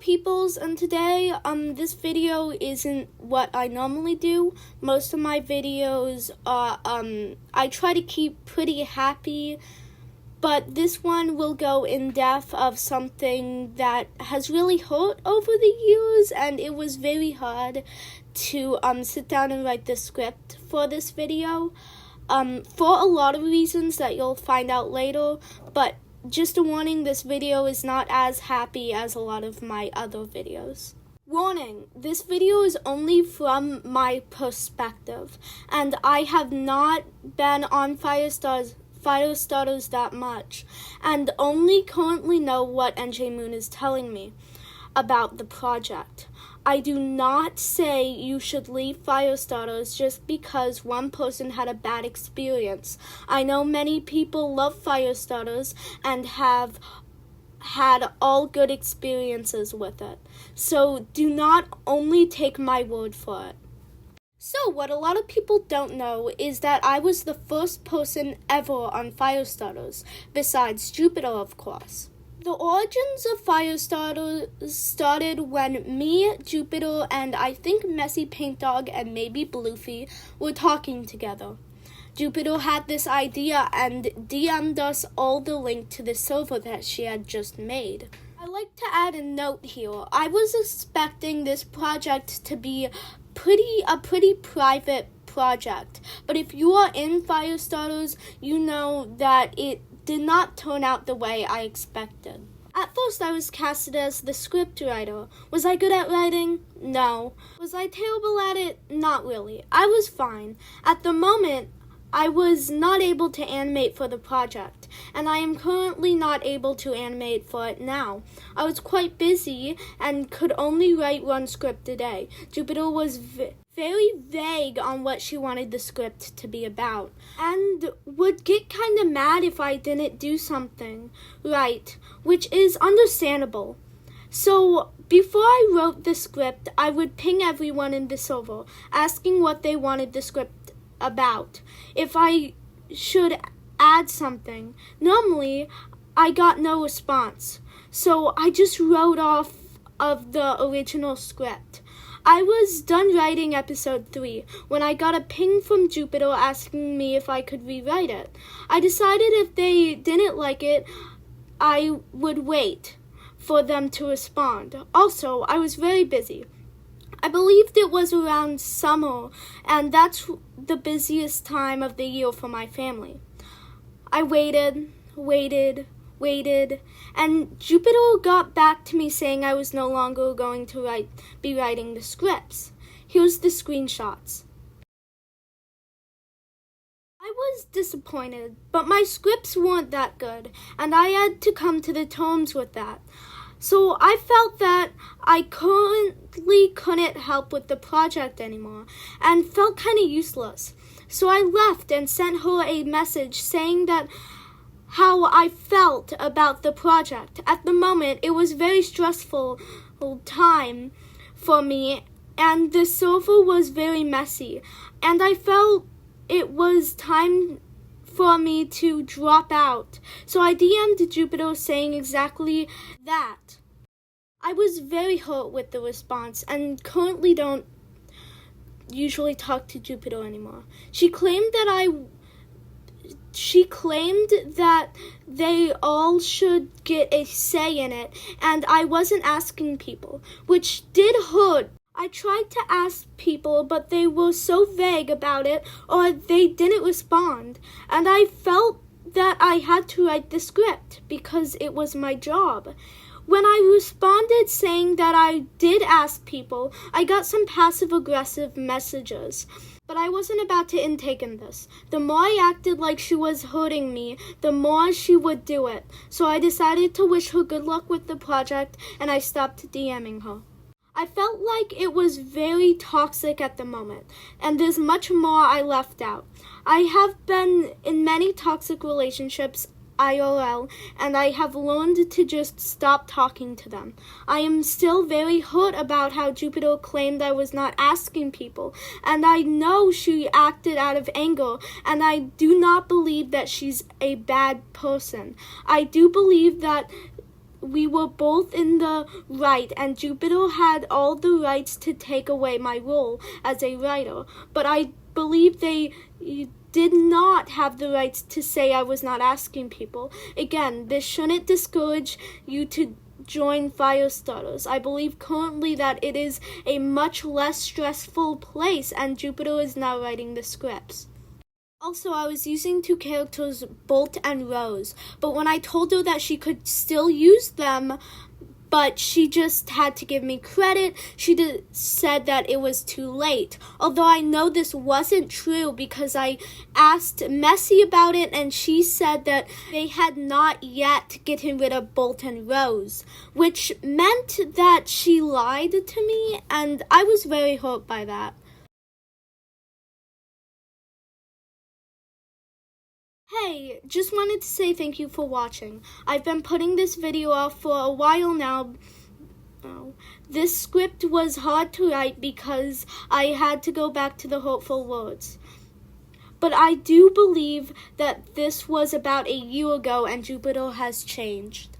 peoples, and today this video isn't what I normally do. Most of my videos are I try to keep pretty happy, but this one will go in depth of something that has really hurt over the years, and it was very hard to sit down and write the script for this video for a lot of reasons that you'll find out later. But just a warning, this video is not as happy as a lot of my other videos. Warning, this video is only from my perspective, and I have not been on Firestarters that much, and only currently know what NJ Moon is telling me about the project. I do not say you should leave Firestarters just because one person had a bad experience. I know many people love Firestarters and have had all good experiences with it. So do not only take my word for it. So what a lot of people don't know is that I was the first person ever on Firestarters, besides Jupiter, of course. The origins of Firestarters started when me, Jupiter, and I think Messy Paint Dog and maybe Bluefy were talking together. Jupiter had this idea and DM'd us all the link to the server that she had just made. I like to add a note here. I was expecting this project to be a pretty private project, but if you are in Firestarters, you know that it did not turn out the way I expected. At first, I was casted as the scriptwriter. Was I good at writing? No. Was I terrible at it? Not really. I was fine. At the moment, I was not able to animate for the project, and I am currently not able to animate for it now. I was quite busy and could only write one script a day. Jupiter was very vague on what she wanted the script to be about, and would get kind of mad if I didn't do something right, which is understandable. So before I wrote the script, I would ping everyone in the server, asking what they wanted the script about, if I should add something. Normally, I got no response, so I just wrote off of the original script. I was done writing episode 3 when I got a ping from Jupiter asking me if I could rewrite it. I decided if they didn't like it, I would wait for them to respond. Also, I was very busy. I believed it was around summer, and that's the busiest time of the year for my family. I waited, and Jupiter got back to me saying I was no longer going to be writing the scripts. Here's the screenshots. I was disappointed, but my scripts weren't that good, and I had to come to the terms with that. So I felt that I currently couldn't help with the project anymore, and felt kind of useless. So I left and sent her a message saying that how I felt about the project. At the moment, it was a very stressful time for me, and the server was very messy, and I felt it was time for me to drop out. So I DM'd Jupiter saying exactly that. I was very hurt with the response and currently don't usually talk to Jupiter anymore. She claimed that they all should get a say in it, and I wasn't asking people, which did hurt. I tried to ask people, but they were so vague about it, or they didn't respond, and I felt that I had to write the script because it was my job. When I responded saying that I did ask people, I got some passive-aggressive messages. But I wasn't about to intake in this. The more I acted like she was hurting me, the more she would do it. So I decided to wish her good luck with the project, and I stopped DMing her. I felt like it was very toxic at the moment, and there's much more I left out. I have been in many toxic relationships IRL, and I have learned to just stop talking to them. I am still very hurt about how Jupiter claimed I was not asking people, and I know she acted out of anger, and I do not believe that she's a bad person. I do believe that we were both in the right, and Jupiter had all the rights to take away my role as a writer. But I believe they did not have the rights to say I was not asking people. Again, this shouldn't discourage you to join Firestarters. I believe currently that it is a much less stressful place, and Jupiter is now writing the scripts. Also, I was using two characters, Bolt and Rose, but when I told her that she could still use them, but she just had to give me credit, she said that it was too late. Although I know this wasn't true because I asked Messi about it, and she said that they had not yet gotten rid of Bolt and Rose, which meant that she lied to me, and I was very hurt by that. Hey, just wanted to say thank you for watching. I've been putting this video off for a while now. This script was hard to write because I had to go back to the hurtful words. But I do believe that this was about a year ago and Jupiter has changed.